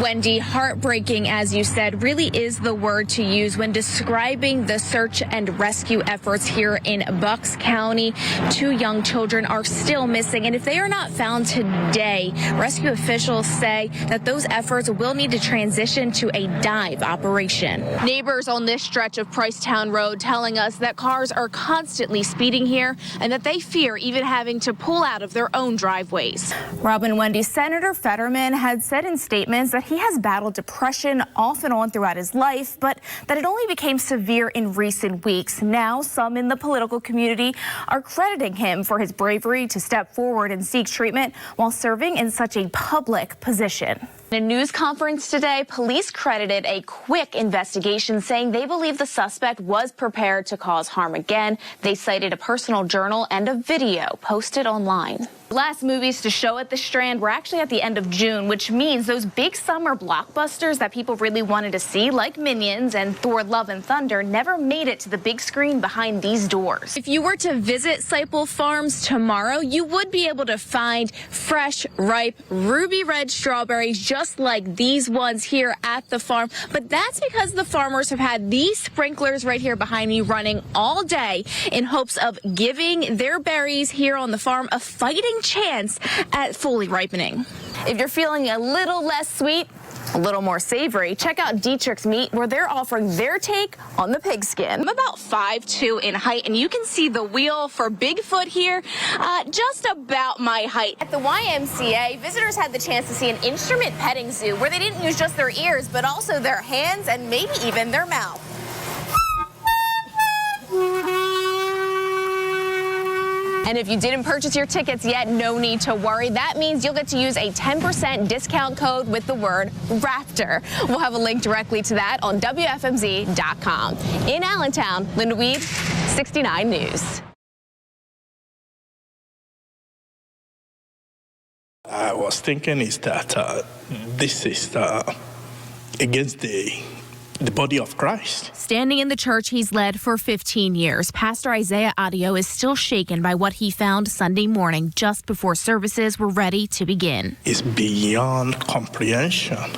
Wendy, heartbreaking, as you said, really is the word to use when describing the search and rescue efforts here in Berks County. 2 young children are still missing, and if they are not found today, rescue officials say that those efforts will need to transition to a dive operation. Neighbors on this stretch of Pricetown Road telling us that cars are constantly speeding here and that they fear even having to pull out of their own driveways. Robin, Wendy, Senator Fetterman had said in statements that he has battled depression off and on throughout his life, but that it only became severe in recent weeks. Now, some in the political community are crediting him for his bravery to step forward and seek treatment while serving in such a public position. In a news conference today, police credited a quick investigation, saying they believe the suspect was prepared to cause harm again. They cited a personal journal and a video posted online. The last movies to show at the Strand were actually at the end of June, which means those big summer blockbusters that people really wanted to see, like Minions and Thor: Love and Thunder, never made it to the big screen behind these doors. If you were to visit Seipel Farms tomorrow, you would be able to find fresh, ripe, ruby red strawberries just like these ones here at the farm. But that's because the farmers have had these sprinklers right here behind me running all day in hopes of giving their berries here on the farm a fighting chance at fully ripening. If you're feeling a little less sweet, a little more savory, check out Dietrich's Meat, where they're offering their take on the pigskin. I'm about 5'2" in height, and you can see the wheel for Bigfoot here, just about my height. At the YMCA, visitors had the chance to see an instrument petting zoo where they didn't use just their ears, but also their hands and maybe even their mouth. And if you didn't purchase your tickets yet, no need to worry. That means you'll get to use a 10% discount code with the word Raptor. We'll have a link directly to that on WFMZ.com. In Allentown, Lynda Weed, 69 News. I was thinking is that this is against the body of Christ. Standing in the church he's led for 15 years, Pastor Isaiah Adio is still shaken by what he found Sunday morning just before services were ready to begin. It's beyond comprehension.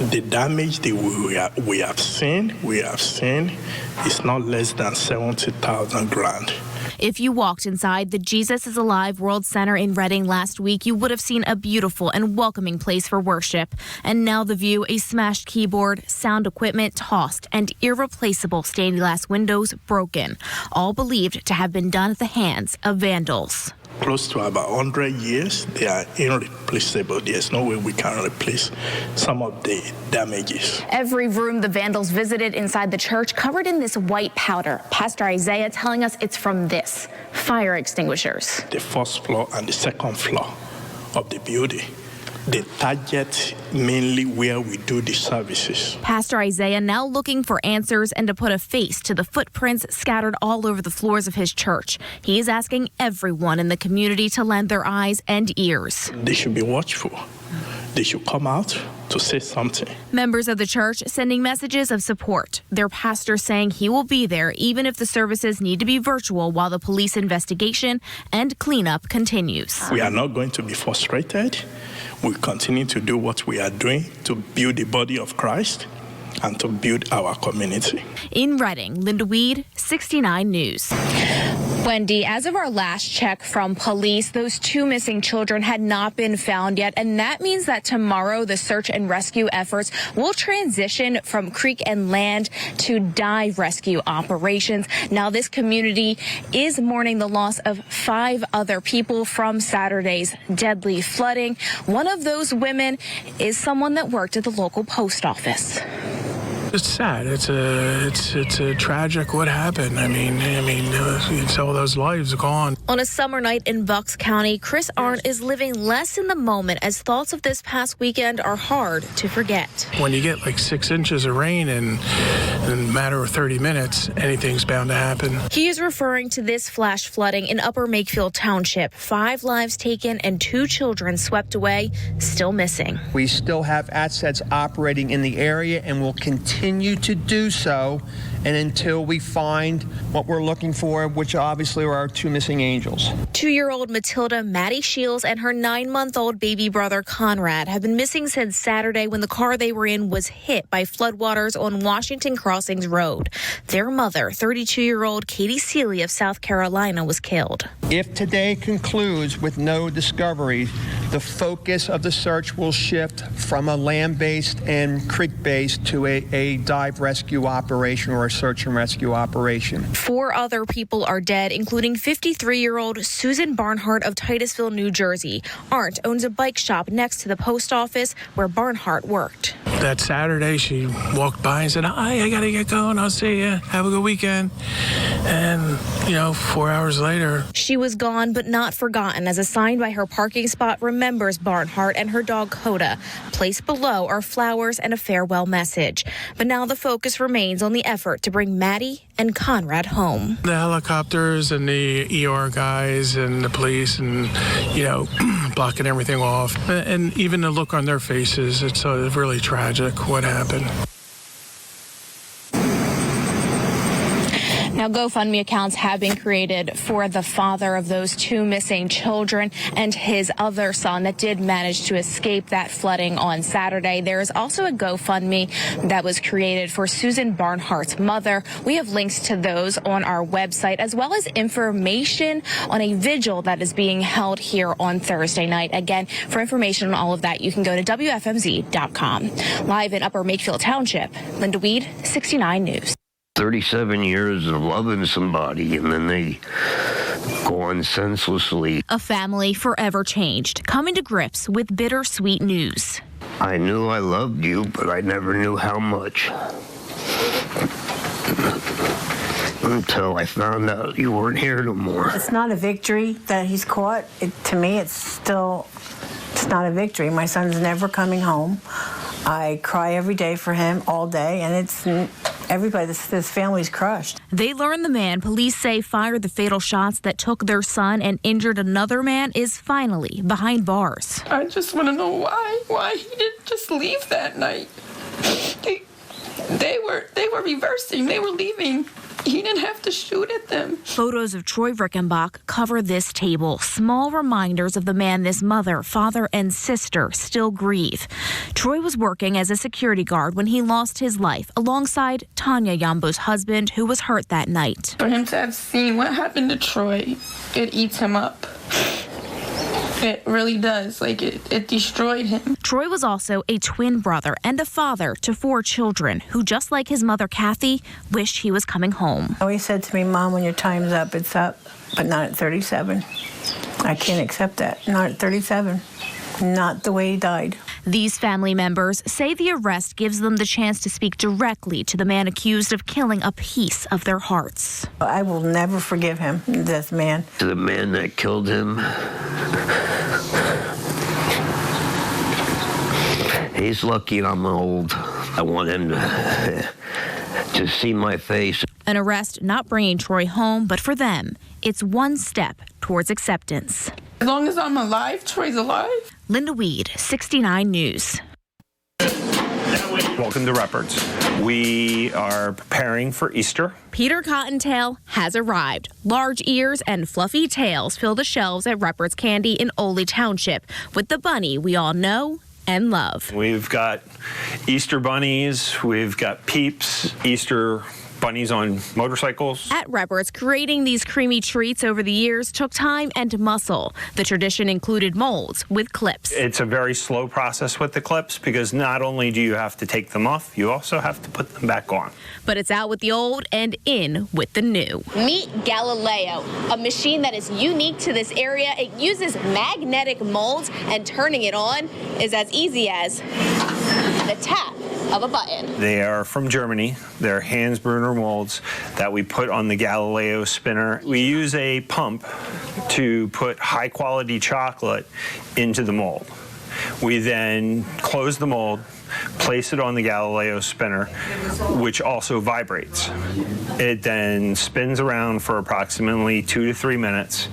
The damage that we have seen is not less than 70,000 grand. If you walked inside the Jesus is Alive World Center in Reading last week, you would have seen a beautiful and welcoming place for worship. And now the view, a smashed keyboard, sound equipment tossed, and irreplaceable stained glass windows broken, all believed to have been done at the hands of vandals. Close to about 100 years, they are irreplaceable. There's no way we can replace some of the damages. Every room the vandals visited inside the church covered in this white powder. Pastor Isaiah telling us it's from this, fire extinguishers. The first floor and the second floor of the building. The target mainly where we do the services. Pastor Isaiah now looking for answers and to put a face to the footprints scattered all over the floors of his church. He is asking everyone in the community to lend their eyes and ears. They should be watchful. They should come out to say something. Members of the church sending messages of support. Their pastor saying he will be there even if the services need to be virtual while the police investigation and cleanup continues. We are not going to be frustrated. We continue to do what we are doing to build the body of Christ and to build our community. In Reading, Lynda Weed, 69 News. Wendy, as of our last check from police, those 2 missing children had not been found yet, and that means that tomorrow the search and rescue efforts will transition from creek and land to dive rescue operations. Now, this community is mourning the loss of 5 other people from Saturday's deadly flooding. One of those women is someone that worked at the local post office. It's sad. It's a tragic what happened. I mean, it's all those lives gone. On a summer night in Berks County, Chris Arndt is living less in the moment as thoughts of this past weekend are hard to forget. When you get like 6 inches of rain in a matter of 30 minutes, anything's bound to happen. He is referring to this flash flooding in Upper Makefield Township. 5 lives taken and 2 children swept away, still missing. We still have assets operating in the area and will continue to do so and until we find what we're looking for, which obviously are our two missing angels. 2-year-old Matilda Maddie Shields and her 9-month-old baby brother Conrad have been missing since Saturday when the car they were in was hit by floodwaters on Washington Crossings Road. Their mother, 32-year-old Katie Seeley of South Carolina, was killed. If today concludes with no discoveries, the focus of the search will shift from a land-based and creek-based to a dive rescue operation or a search and rescue operation. 4 other people are dead, including 53-year-old Susan Barnhart of Titusville, New Jersey. Arndt owns a bike shop next to the post office where Barnhart worked. That Saturday, she walked by and said, "Hi, I got to get going. I'll see you. Have a good weekend." And, 4 hours later, she was gone but not forgotten, as a sign by her parking spot remembers Barnhart and her dog Coda. Placed below are flowers and a farewell message. But now the focus remains on the effort to bring Maddie and Conrad home. the helicopters and the ER guys and the police and, blocking everything off. And even the look on their faces, it's really tragic what happened. Now, GoFundMe accounts have been created for the father of those 2 missing children and his other son that did manage to escape that flooding on Saturday. There is also a GoFundMe that was created for Susan Barnhart's mother. We have links to those on our website, as well as information on a vigil that is being held here on Thursday night. Again, for information on all of that, you can go to WFMZ.com. Live in Upper Makefield Township, Lynda Weed, 69 News. 37 years of loving somebody, and then they go on senselessly. A family forever changed, coming to grips with bittersweet news. I knew I loved you, but I never knew how much. Until I found out you weren't here no more. It's not a victory that he's caught. To me, it's not a victory. My son's never coming home. I cry every day for him, all day, and it's everybody, this family's crushed. They learned the man police say fired the fatal shots that took their son and injured another man is finally behind bars. I just want to know why he didn't just leave that night. They were reversing. They were leaving. He didn't have to shoot at them. Photos of Troy Rickenbach cover this table. Small reminders of the man this mother, father, and sister still grieve. Troy was working as a security guard when he lost his life alongside Tanya Yambo's husband, who was hurt that night. For him to have seen what happened to Troy, it eats him up. It really does. It destroyed him. Troy was also a twin brother and a father to 4 children who, just like his mother, Kathy, wished he was coming home. He always said to me, "Mom, when your time's up, it's up, but not at 37. I can't accept that. Not at 37. Not the way he died." These family members say the arrest gives them the chance to speak directly to the man accused of killing a piece of their hearts. I will never forgive him, this man. To the man that killed him, he's lucky I'm old. I want him to see my face. An arrest not bringing Troy home, but for them, it's one step towards acceptance. As long as I'm alive, Troy's alive. Lynda Weed, 69 News. Welcome to Ruppert's. We are preparing for Easter. Peter Cottontail has arrived. Large ears and fluffy tails fill the shelves at Ruppert's Candy in Oley Township with the bunny we all know and love. We've got Easter bunnies, we've got Peeps, Easter bunnies on motorcycles. At Ruppert's, creating these creamy treats over the years took time and muscle. The tradition included molds with clips. It's a very slow process with the clips because not only do you have to take them off, you also have to put them back on. But it's out with the old and in with the new. Meet Galileo, a machine that is unique to this area. It uses magnetic molds, and turning it on is as easy as the tap of a button. They are from Germany. They're Hansbrunner molds that we put on the Galileo spinner. We use a pump to put high quality chocolate into the mold. We then close the mold, place it on the Galileo spinner, which also vibrates. It then spins around for approximately 2 to 3 minutes,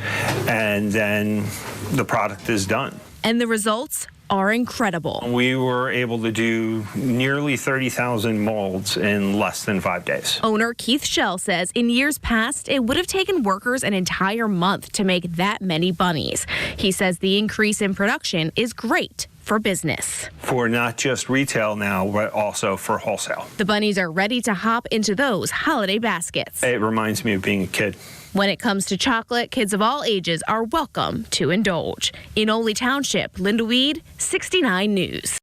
and then the product is done. And the results are incredible. We were able to do nearly 30,000 molds in less than 5 days. Owner Keith Shell says in years past, it would have taken workers an entire month to make that many bunnies. He says the increase in production is great for business. For not just retail now, but also for wholesale. The bunnies are ready to hop into those holiday baskets. It reminds me of being a kid. When it comes to chocolate, kids of all ages are welcome to indulge. In Ole Township, Lynda Weed, 69 News.